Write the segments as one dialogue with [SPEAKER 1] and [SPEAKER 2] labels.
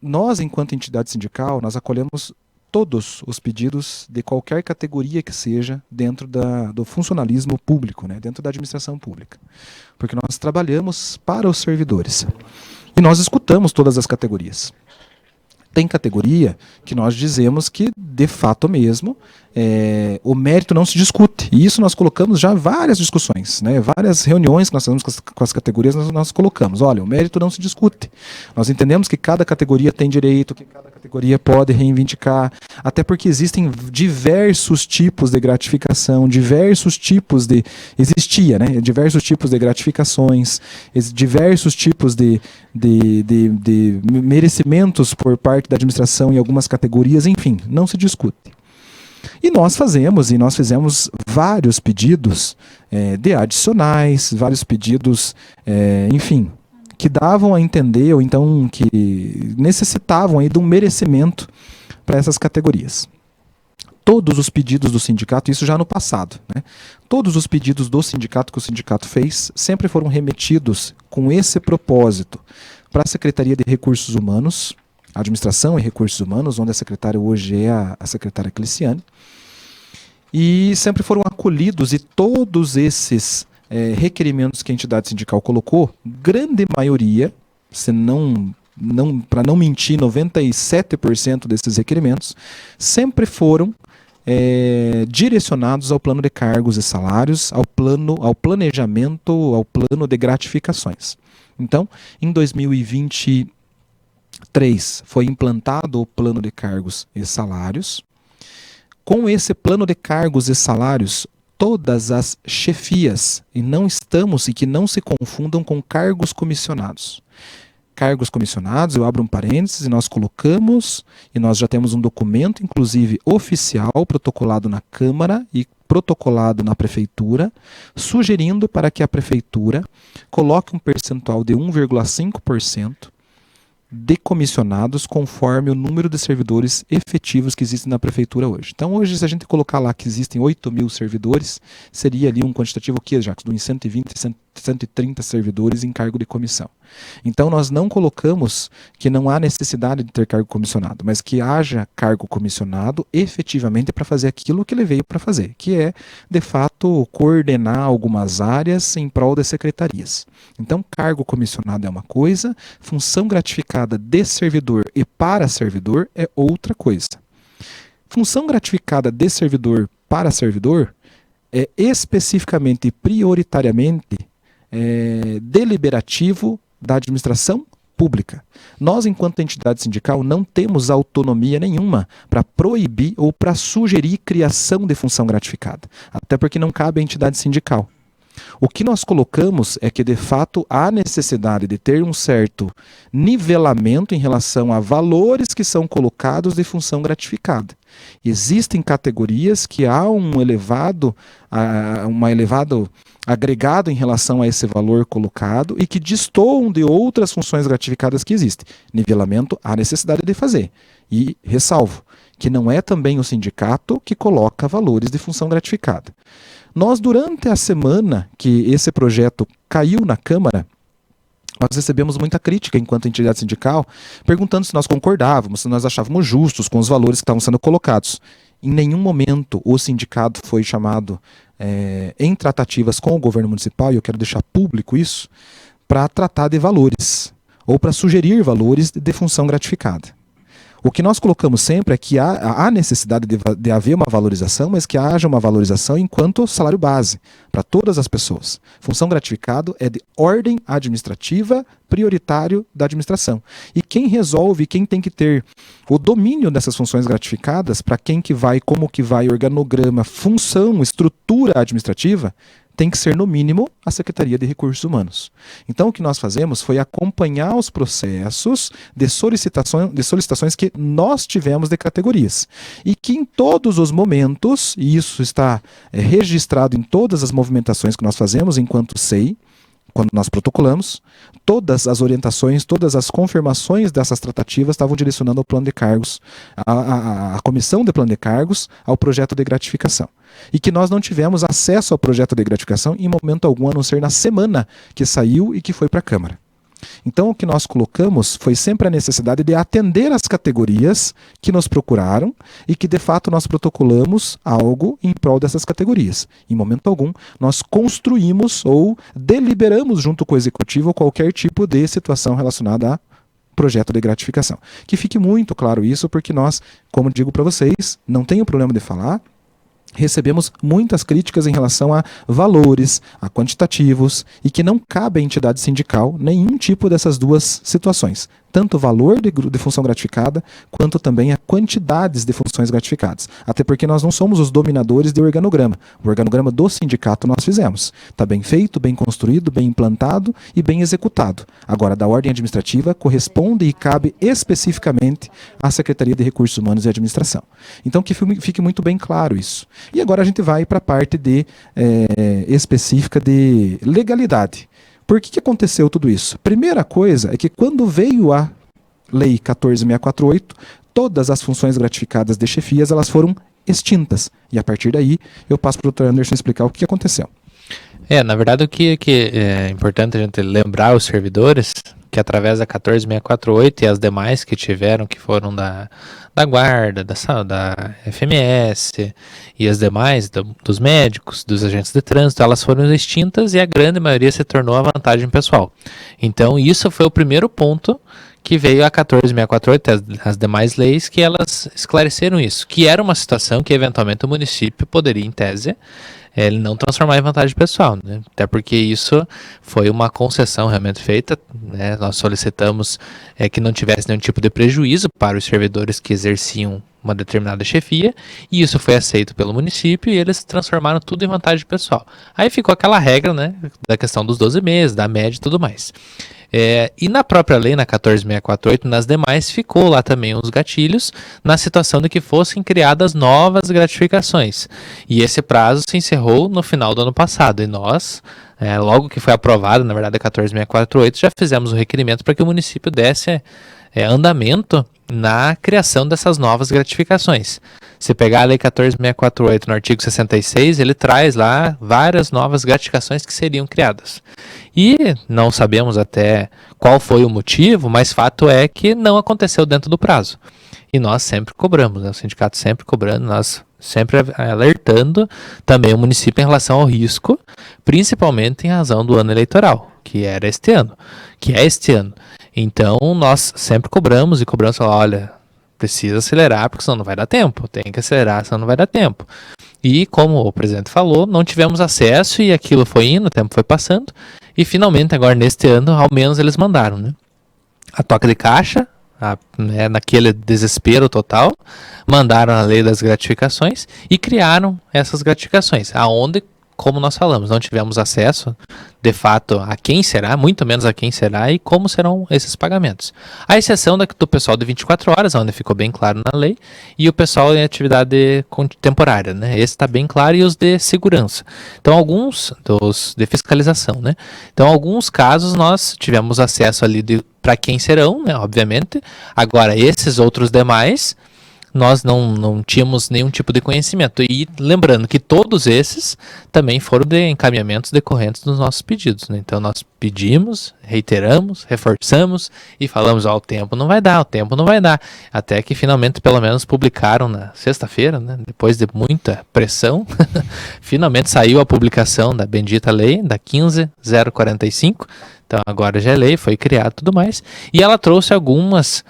[SPEAKER 1] nós, enquanto entidade sindical, nós acolhemos todos os pedidos de qualquer categoria que seja dentro do funcionalismo público, né, dentro da administração pública. Porque nós trabalhamos para os servidores. E nós escutamos todas as categorias. Tem categoria que nós dizemos que, de fato mesmo, o mérito não se discute. E isso nós colocamos já várias discussões, né? Várias reuniões que nós fazemos com as categorias, nós colocamos. Olha, o mérito não se discute. Nós entendemos que cada categoria tem direito, que cada categoria pode reivindicar, até porque existem diversos tipos de gratificação, diversos tipos de... Existia, né? Diversos tipos de gratificações, diversos tipos de merecimentos por parte da administração em algumas categorias, enfim, não se discute. E nós fizemos vários pedidos de adicionais, vários pedidos, enfim, que davam a entender, ou então que necessitavam aí de um merecimento para essas categorias. Todos os pedidos do sindicato, isso já no passado, né? Todos os pedidos do sindicato que o sindicato fez sempre foram remetidos com esse propósito para a Secretaria de Recursos Humanos, Administração e Recursos Humanos, onde a secretária hoje é a secretária Cleciane, e sempre foram acolhidos, e todos esses requerimentos que a entidade sindical colocou, grande maioria, se não para não mentir, 97% desses requerimentos, sempre foram direcionados ao plano de cargos e salários, ao planejamento, ao plano de gratificações. Então, em 2023 foi implantado o plano de cargos e salários. Com esse plano de cargos e salários, todas as chefias, e que não se confundam com cargos comissionados. Cargos comissionados, eu abro um parênteses, e nós colocamos, e nós já temos um documento, inclusive oficial, protocolado na Câmara e protocolado na Prefeitura, sugerindo para que a Prefeitura coloque um percentual de 1,5% de comissionados conforme o número de servidores efetivos que existem na Prefeitura hoje. Então hoje, se a gente colocar lá que existem 8.000 servidores, seria ali um quantitativo que, Jacques, de 120, 130 servidores em cargo de comissão. Então nós não colocamos que não há necessidade de ter cargo comissionado, mas que haja cargo comissionado efetivamente para fazer aquilo que ele veio para fazer, que é, de fato, coordenar algumas áreas em prol das secretarias. Então, cargo comissionado é uma coisa, função gratificada de servidor e para servidor é outra coisa. Função gratificada de servidor para servidor é especificamente e prioritariamente deliberativo da administração pública. Nós, enquanto entidade sindical, não temos autonomia nenhuma para proibir ou para sugerir criação de função gratificada, até porque não cabe à entidade sindical. O que nós colocamos é que, de fato, há necessidade de ter um certo nivelamento em relação a valores que são colocados de função gratificada. Existem categorias que há um elevado agregado em relação a esse valor colocado e que destoam de outras funções gratificadas que existem. Nivelamento há necessidade de fazer. E ressalvo que não é também o sindicato que coloca valores de função gratificada. Nós, durante a semana que esse projeto caiu na Câmara, nós recebemos muita crítica enquanto entidade sindical, perguntando se nós concordávamos, se nós achávamos justos com os valores que estavam sendo colocados. Em nenhum momento o sindicato foi chamado em tratativas com o governo municipal, e eu quero deixar público isso, para tratar de valores, ou para sugerir valores de função gratificada. O que nós colocamos sempre é que há necessidade de haver uma valorização, mas que haja uma valorização enquanto salário base, para todas as pessoas. Função gratificado é de ordem administrativa prioritário da administração. E quem resolve, quem tem que ter o domínio dessas funções gratificadas, para quem que vai, como que vai, organograma, função, estrutura administrativa, tem que ser, no mínimo, a Secretaria de Recursos Humanos. Então, o que nós fazemos foi acompanhar os processos de solicitações que nós tivemos de categorias. E que em todos os momentos, e isso está registrado em todas as movimentações que nós fazemos enquanto SEI, quando nós protocolamos, todas as orientações, todas as confirmações dessas tratativas estavam direcionando ao plano de cargos, à comissão de plano de cargos, ao projeto de gratificação. E que nós não tivemos acesso ao projeto de gratificação em momento algum, a não ser na semana que saiu e que foi para a Câmara. Então, o que nós colocamos foi sempre a necessidade de atender as categorias que nos procuraram e que, de fato, nós protocolamos algo em prol dessas categorias. Em momento algum, nós construímos ou deliberamos junto com o executivo qualquer tipo de situação relacionada a projeto de gratificação. Que fique muito claro isso, porque nós, como digo para vocês, não tenho problema de falar, recebemos muitas críticas em relação a valores, a quantitativos, e que não cabe à entidade sindical nenhum tipo dessas duas situações. Tanto o valor de função gratificada, quanto também a quantidades de funções gratificadas. Até porque nós não somos os dominadores do organograma. O organograma do sindicato nós fizemos. Está bem feito, bem construído, bem implantado e bem executado. Agora, da ordem administrativa, corresponde e cabe especificamente à Secretaria de Recursos Humanos e Administração. Então, que fique muito bem claro isso. E agora a gente vai para a parte específica de legalidade. Por que aconteceu tudo isso? Primeira coisa é que quando veio a Lei 14.648, todas as funções gratificadas de chefias elas foram extintas. E a partir daí eu passo para o Dr. Anderson explicar o que aconteceu.
[SPEAKER 2] Na verdade, o que é importante a gente lembrar os servidores que através da 14.648 e as demais que tiveram, que foram da guarda, da FMS e as demais, dos médicos, dos agentes de trânsito, elas foram extintas e a grande maioria se tornou a vantagem pessoal. Então, isso foi o primeiro ponto que veio a 14.648, as demais leis, que elas esclareceram isso, que era uma situação que eventualmente o município poderia, em tese, ele não transformar em vantagem pessoal, né? Até porque isso foi uma concessão realmente feita, né? Nós solicitamos que não tivesse nenhum tipo de prejuízo para os servidores que exerciam uma determinada chefia, e isso foi aceito pelo município e eles transformaram tudo em vantagem pessoal. Aí ficou aquela regra, né, da questão dos 12 meses, da média e tudo mais. E na própria lei, na 14.648, nas demais, ficou lá também os gatilhos na situação de que fossem criadas novas gratificações. E esse prazo se encerrou no final do ano passado. E nós, logo que foi aprovado, na verdade, a 14.648, já fizemos o requerimento para que o município desse andamento na criação dessas novas gratificações. Se pegar a Lei 14.648 no artigo 66, ele traz lá várias novas gratificações que seriam criadas. E não sabemos até qual foi o motivo, mas fato é que não aconteceu dentro do prazo. E nós sempre cobramos, né? O sindicato sempre cobrando, nós sempre alertando também o município em relação ao risco, principalmente em razão do ano eleitoral, que é este ano. Então, nós sempre cobramos e falar, olha, precisa acelerar, porque senão não vai dar tempo. Tem que acelerar, senão não vai dar tempo. E, como o presidente falou, não tivemos acesso e aquilo foi indo, o tempo foi passando. E, finalmente, agora neste ano, ao menos eles mandaram, né? A toca de caixa, naquele desespero total, mandaram a lei das gratificações e criaram essas gratificações, aonde, como nós falamos, não tivemos acesso, de fato, a quem será, muito menos a quem será e como serão esses pagamentos. A exceção do pessoal de 24 horas, onde ficou bem claro na lei, e o pessoal em atividade temporária, né? Esse está bem claro, e os de segurança. Então, alguns dos de fiscalização, né? Então, alguns casos nós tivemos acesso ali para quem serão, né? Obviamente. Agora, esses outros demais, nós não tínhamos nenhum tipo de conhecimento. E lembrando que todos esses também foram de encaminhamentos decorrentes dos nossos pedidos, né? Então nós pedimos, reiteramos, reforçamos e falamos, o tempo não vai dar. Até que finalmente pelo menos publicaram na sexta-feira, né? Depois de muita pressão, finalmente saiu a publicação da bendita lei, da 15.045. Então agora já é lei, foi criado e tudo mais. E ela trouxe algumas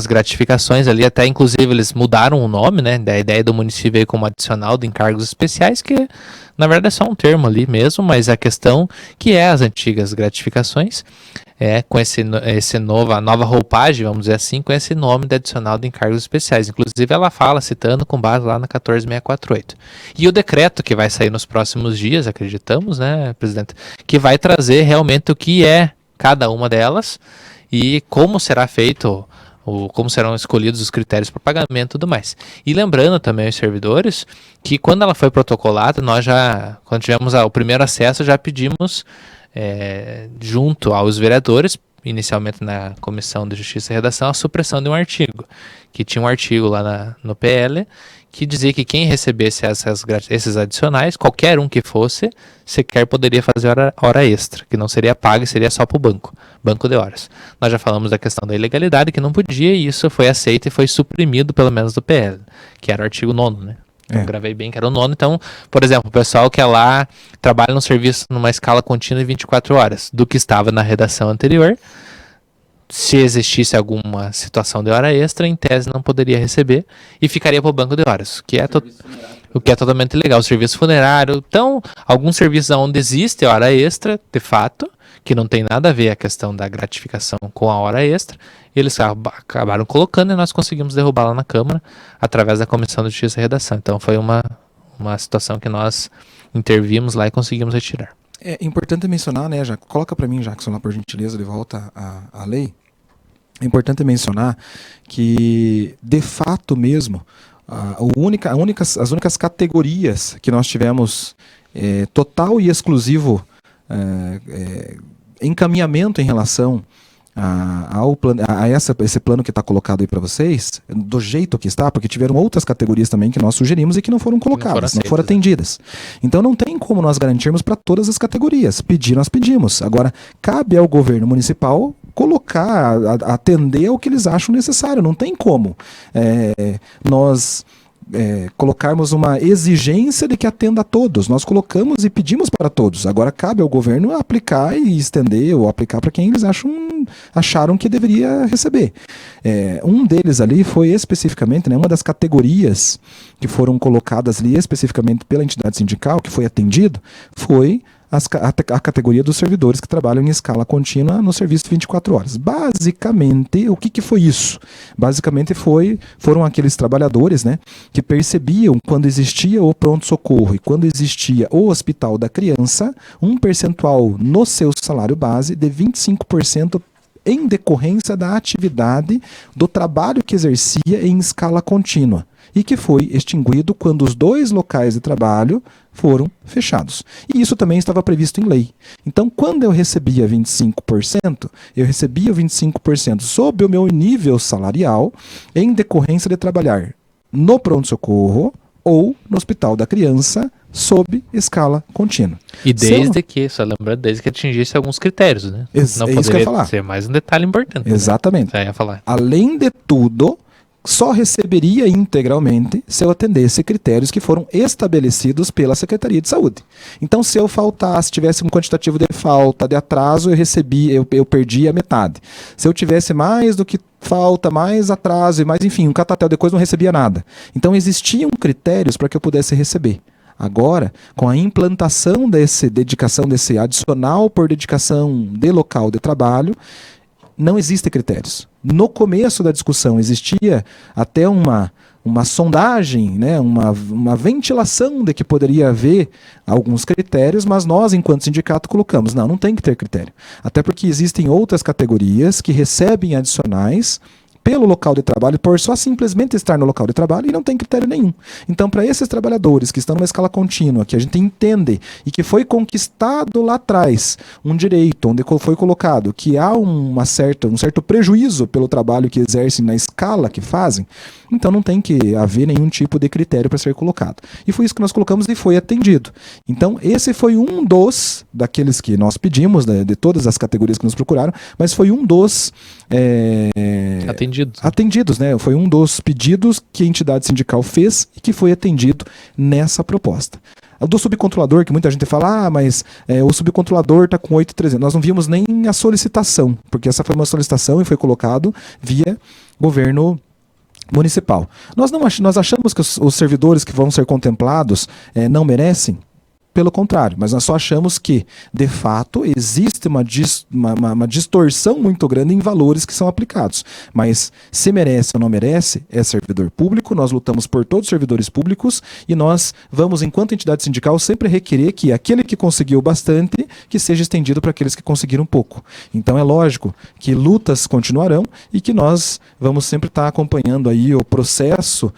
[SPEAKER 2] gratificações ali, até inclusive eles mudaram o nome, né, da ideia do município veio como adicional de encargos especiais, que na verdade é só um termo ali mesmo, mas a questão que as antigas gratificações, com a nova roupagem, vamos dizer assim, com esse nome de adicional de encargos especiais. Inclusive ela fala, citando com base lá na 14.648. E o decreto que vai sair nos próximos dias, acreditamos, né, presidente, que vai trazer realmente o que é cada uma delas e como será feito, como serão escolhidos os critérios para pagamento e tudo mais. E lembrando também aos servidores que quando ela foi protocolada, nós quando tivemos o primeiro acesso, já pedimos junto aos vereadores inicialmente na Comissão de Justiça e Redação, a supressão de um artigo, que tinha um artigo lá no PL, que dizia que quem recebesse esses adicionais, qualquer um que fosse, sequer poderia fazer hora extra, que não seria paga e seria só para o banco de horas. Nós já falamos da questão da ilegalidade, que não podia, e isso foi aceito e foi suprimido, pelo menos do PL, que era o artigo 9º, né? Eu gravei bem que era o 9º. Então, por exemplo, o pessoal que é lá, trabalha no serviço numa escala contínua de 24 horas, do que estava na redação anterior, se existisse alguma situação de hora extra, em tese não poderia receber e ficaria para o banco de horas, o que é totalmente legal. O serviço funerário, então, alguns serviços onde existe hora extra, de fato, que não tem nada a ver a questão da gratificação com a hora extra, eles acabaram colocando e nós conseguimos derrubar lá na Câmara através da Comissão de Justiça e Redação. Então foi uma situação que nós intervimos lá e conseguimos retirar.
[SPEAKER 1] É importante mencionar, né, coloca para mim, Jackson, lá por gentileza, de volta a lei. É importante mencionar que, de fato mesmo, as únicas categorias que nós tivemos total e exclusivo encaminhamento em relação esse plano que está colocado aí para vocês, do jeito que está, porque tiveram outras categorias também que nós sugerimos e que não foram colocadas, não foram atendidas. Então não tem como nós garantirmos para todas as categorias. Pedir, nós pedimos. Agora, cabe ao governo municipal colocar, atender ao que eles acham necessário. Não tem como nós colocarmos uma exigência de que atenda a todos. Nós colocamos e pedimos para todos. Agora cabe ao governo aplicar e estender ou aplicar para quem eles acharam que deveria receber. Um deles ali foi especificamente, né, uma das categorias que foram colocadas ali especificamente pela entidade sindical, que foi atendido, foi a categoria dos servidores que trabalham em escala contínua no serviço de 24 horas. Basicamente, o que foi isso? Basicamente foram aqueles trabalhadores, né, que percebiam quando existia o pronto-socorro e quando existia o hospital da criança, um percentual no seu salário base de 25% em decorrência da atividade do trabalho que exercia em escala contínua e que foi extinguido quando os 2 locais de trabalho foram fechados. E isso também estava previsto em lei. Então, quando eu recebia 25%, eu recebia 25% sob o meu nível salarial em decorrência de trabalhar no pronto-socorro ou no hospital da criança sob escala contínua.
[SPEAKER 2] E desde que atingisse alguns critérios, né?
[SPEAKER 1] Não poderia isso que eu ia falar.
[SPEAKER 2] Ser mais um detalhe importante.
[SPEAKER 1] Exatamente.
[SPEAKER 2] Né? Ia falar.
[SPEAKER 1] Além de tudo, só receberia integralmente se eu atendesse critérios que foram estabelecidos pela Secretaria de Saúde. Então, se eu faltasse, tivesse um quantitativo de falta, de atraso, eu perdi a metade. Se eu tivesse mais do que falta, mais atraso, enfim, um catatel de coisa, não recebia nada. Então, existiam critérios para que eu pudesse receber. Agora, com a implantação dedicação desse adicional por dedicação de local de trabalho, não existem critérios. No começo da discussão existia até uma sondagem, né, uma ventilação de que poderia haver alguns critérios, mas nós, enquanto sindicato, colocamos, não tem que ter critério. Até porque existem outras categorias que recebem adicionais pelo local de trabalho, por só simplesmente estar no local de trabalho e não tem critério nenhum. Então, para esses trabalhadores que estão numa escala contínua, que a gente entende e que foi conquistado lá atrás um direito, onde foi colocado que há um certo prejuízo pelo trabalho que exercem na escala que fazem, então não tem que haver nenhum tipo de critério para ser colocado. E foi isso que nós colocamos e foi atendido. Então, esse foi um daqueles que nós pedimos, de todas as categorias que nos procuraram, mas foi um dos atendidos, né? Foi um dos pedidos que a entidade sindical fez e que foi atendido nessa proposta. O do subcontrolador, que muita gente fala, mas o subcontrolador está com 8.300. Nós não vimos nem a solicitação, porque essa foi uma solicitação e foi colocado via governo municipal. Nós achamos que os servidores que vão ser contemplados não merecem? Pelo contrário, mas nós só achamos que, de fato, existe uma distorção muito grande em valores que são aplicados. Mas se merece ou não merece, é servidor público, nós lutamos por todos os servidores públicos e nós vamos, enquanto entidade sindical, sempre requerer que aquele que conseguiu bastante, que seja estendido para aqueles que conseguiram pouco. Então é lógico que lutas continuarão e que nós vamos sempre estar acompanhando aí o processo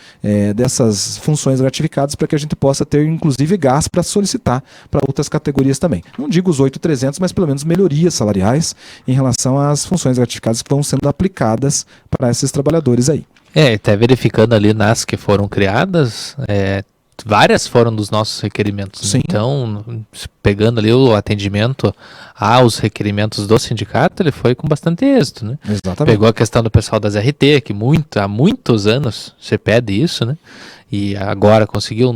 [SPEAKER 1] dessas funções gratificadas para que a gente possa ter, inclusive, gás para solicitar aumentar para outras categorias também. Não digo os 8.300, mas pelo menos melhorias salariais em relação às funções gratificadas que vão sendo aplicadas para esses trabalhadores aí.
[SPEAKER 2] Até verificando ali nas que foram criadas, várias foram dos nossos requerimentos.
[SPEAKER 1] Sim.
[SPEAKER 2] Então, pegando ali o atendimento aos requerimentos do sindicato, ele foi com bastante êxito, né?
[SPEAKER 1] Exatamente.
[SPEAKER 2] Pegou a questão do pessoal das RT, que há muitos anos você pede isso, né? E agora conseguiu,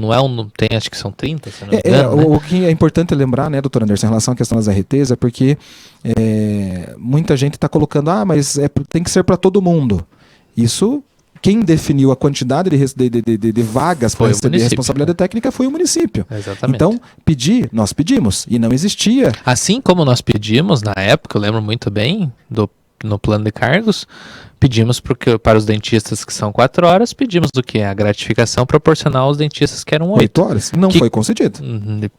[SPEAKER 2] tem, acho que são 30, se não me engano, né?
[SPEAKER 1] O que é importante lembrar, né, doutor Anderson, em relação à questão das RTs, é porque muita gente está colocando, mas tem que ser para todo mundo. Isso, quem definiu a quantidade de vagas para receber responsabilidade técnica foi o município.
[SPEAKER 2] Exatamente.
[SPEAKER 1] Então, nós pedimos, e não existia.
[SPEAKER 2] Assim como nós pedimos, na época, eu lembro muito bem, no plano de cargos, pedimos para os dentistas que são 4 horas, pedimos a gratificação proporcional aos dentistas que eram 8
[SPEAKER 1] horas. Não foi concedido.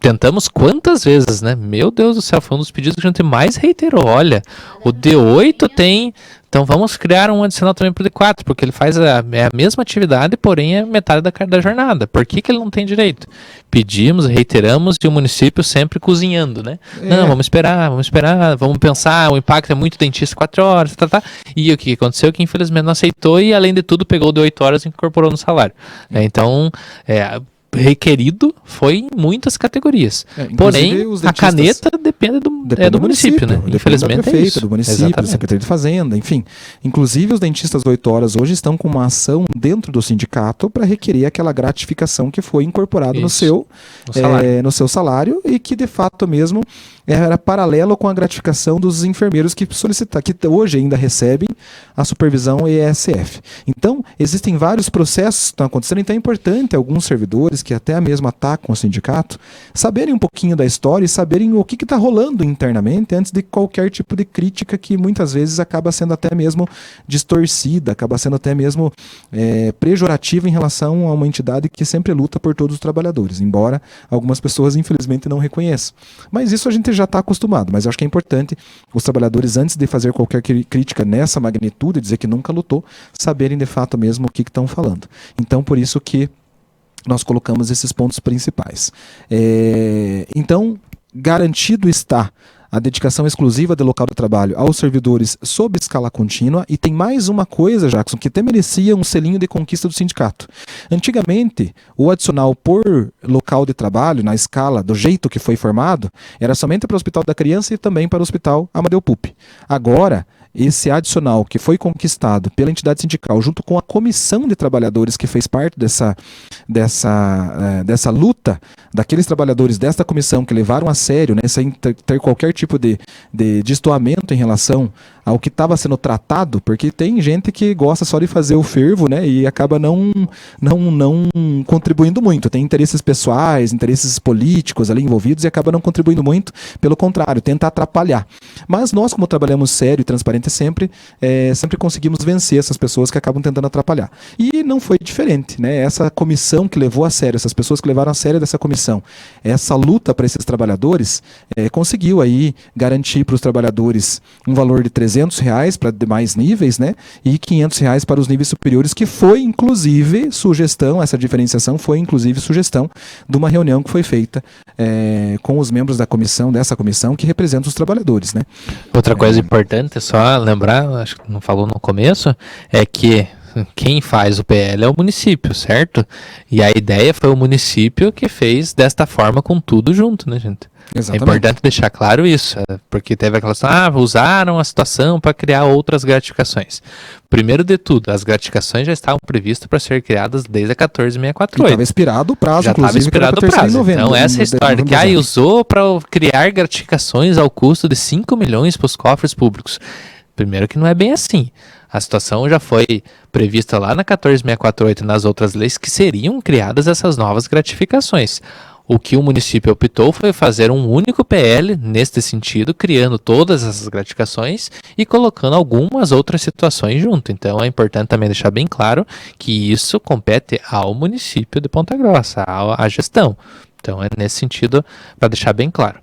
[SPEAKER 2] Tentamos quantas vezes, né? Meu Deus do céu, foi um dos pedidos que a gente mais reiterou. Olha, o D8 tem... Então vamos criar um adicional também para o D4, porque ele faz a mesma atividade, porém é metade da jornada. Por que ele não tem direito? Pedimos, reiteramos, e o município sempre cozinhando, né? Não, vamos esperar, vamos pensar, o impacto é muito dentista 4 horas, E o que aconteceu? Que infelizmente não aceitou e, além de tudo, pegou de 8 horas e incorporou no salário. Então, requerido foi em muitas categorias. Porém, a caneta depende do município, né? Infelizmente
[SPEAKER 1] da prefeita,
[SPEAKER 2] é isso.
[SPEAKER 1] do município, da Secretaria de Fazenda, enfim. Inclusive, os dentistas 8 horas hoje estão com uma ação dentro do sindicato para requerer aquela gratificação que foi incorporada no seu salário e que, de fato mesmo, era paralelo com a gratificação dos enfermeiros que hoje ainda recebem a supervisão ESF. Então, existem vários processos que estão acontecendo, então é importante alguns servidores que até mesmo atacam o sindicato saberem um pouquinho da história e saberem o que está rolando internamente antes de qualquer tipo de crítica que muitas vezes acaba sendo até mesmo distorcida, acaba sendo até mesmo pejorativa em relação a uma entidade que sempre luta por todos os trabalhadores, embora algumas pessoas infelizmente não reconheçam. Mas isso a gente já está acostumado, mas eu acho que é importante os trabalhadores, antes de fazer qualquer crítica nessa magnitude, dizer que nunca lutou, saberem de fato mesmo o que estão falando. Então, por isso que nós colocamos esses pontos principais. Então, garantido está a dedicação exclusiva do local de trabalho aos servidores sob escala contínua, e tem mais uma coisa, Jackson, que até merecia um selinho de conquista do sindicato. Antigamente, o adicional por local de trabalho, na escala, do jeito que foi formado, era somente para o Hospital da Criança e também para o Hospital Amadeu Pupi. Agora, esse adicional que foi conquistado pela entidade sindical, junto com a comissão de trabalhadores que fez parte dessa luta, daqueles trabalhadores desta comissão que levaram a sério, né, sem ter qualquer tipo de destoamento em relação ao que estava sendo tratado, porque tem gente que gosta só de fazer o fervo, né, e acaba não contribuindo muito. Tem interesses pessoais, interesses políticos ali envolvidos e acaba não contribuindo muito, pelo contrário, tenta atrapalhar. Mas nós, como trabalhamos sério e transparente sempre conseguimos vencer essas pessoas que acabam tentando atrapalhar. E não foi diferente, né? Essa comissão que levou a sério, essas pessoas que levaram a sério dessa comissão, essa luta para esses trabalhadores, conseguiu aí garantir para os trabalhadores um valor de R$300 para demais níveis, né? E R$500 para os níveis superiores, que foi inclusive sugestão, essa diferenciação foi inclusive sugestão de uma reunião que foi feita com os membros dessa comissão que representam os trabalhadores, né?
[SPEAKER 2] Outra coisa importante, só lembrar, acho que não falou no começo, é que quem faz o PL é o município, certo? E a ideia foi o município que fez desta forma com tudo junto, né, gente? Exatamente. É importante deixar claro isso, porque teve aquela situação, usaram a situação para criar outras gratificações. Primeiro de tudo, as gratificações já estavam previstas para ser criadas desde a 14.648.
[SPEAKER 1] Estava expirado o prazo, já
[SPEAKER 2] inclusive, expirado o prazo. Então, essa história de que usou para criar gratificações ao custo de 5 milhões para os cofres públicos. Primeiro que não é bem assim. A situação já foi prevista lá na 14.648 e nas outras leis que seriam criadas essas novas gratificações. O que o município optou foi fazer um único PL neste sentido, criando todas essas gratificações e colocando algumas outras situações junto. Então é importante também deixar bem claro que isso compete ao município de Ponta Grossa, à gestão. Então é nesse sentido para deixar bem claro.